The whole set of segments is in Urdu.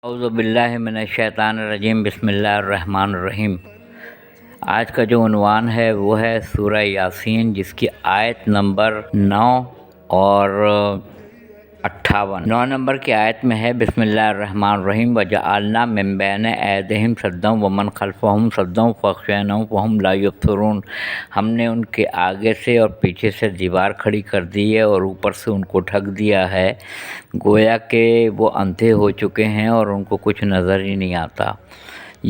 اعوذ باللہ من الشیطان الرجیم، بسم اللہ الرحمن الرحیم۔ آج کا جو عنوان ہے وہ ہے سورہ یاسین، جس کی آیت نمبر 9 اور 58۔ 9 نمبر کی آیت میں ہے بسم اللہ الرحمن الرحیم، وَجَعَلْنَا مِن بَيْنِ أَيْدِيهِمْ سَدًّا وَمِن خَلْفِهِمْ سَدًّا فَأَغْشَيْنَاهُمْ فَهُمْ لَا يُبْصِرُونَ۔ ہم نے ان کے آگے سے اور پیچھے سے دیوار کھڑی کر دی ہے اور اوپر سے ان کو ڈھک دیا ہے، گویا کہ وہ اندھے ہو چکے ہیں اور ان کو کچھ نظر ہی نہیں آتا۔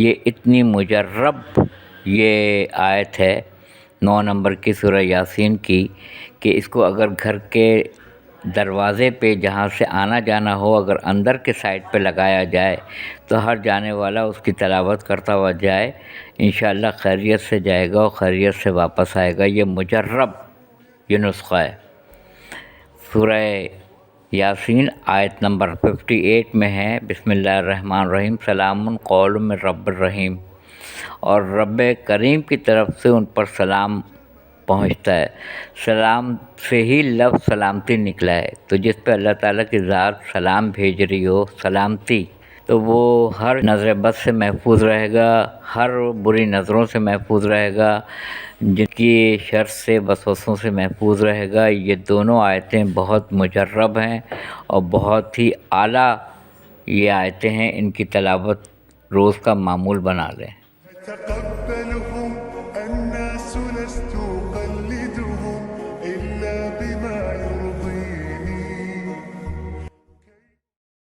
یہ اتنی مجرب یہ آیت ہے 9 نمبر کی سورہ یاسین کی کہ اس کو اگر گھر کے دروازے پہ جہاں سے آنا جانا ہو، اگر اندر کے سائڈ پہ لگایا جائے تو ہر جانے والا اس کی تلاوت کرتا ہوا جائے، انشاءاللہ خیریت سے جائے گا اور خیریت سے واپس آئے گا۔ یہ مجرب یہ نسخہ ہے۔ سورہ یاسین آیت نمبر 58 میں ہے بسم اللہ الرحمن الرحیم، سلام قول من رب الرحیم، اور رب کریم کی طرف سے ان پر سلام پہنچتا ہے۔ سلام سے ہی لفظ سلامتی نکلا ہے، تو جس پہ اللہ تعالیٰ کی ذات سلام بھیج رہی ہو، سلامتی، تو وہ ہر نظر بد سے محفوظ رہے گا، ہر بری نظروں سے محفوظ رہے گا، جن کی شر سے وسوسوں سے محفوظ رہے گا۔ یہ دونوں آیتیں بہت مجرب ہیں اور بہت ہی اعلیٰ یہ آیتیں ہیں، ان کی تلاوت روز کا معمول بنا لیں۔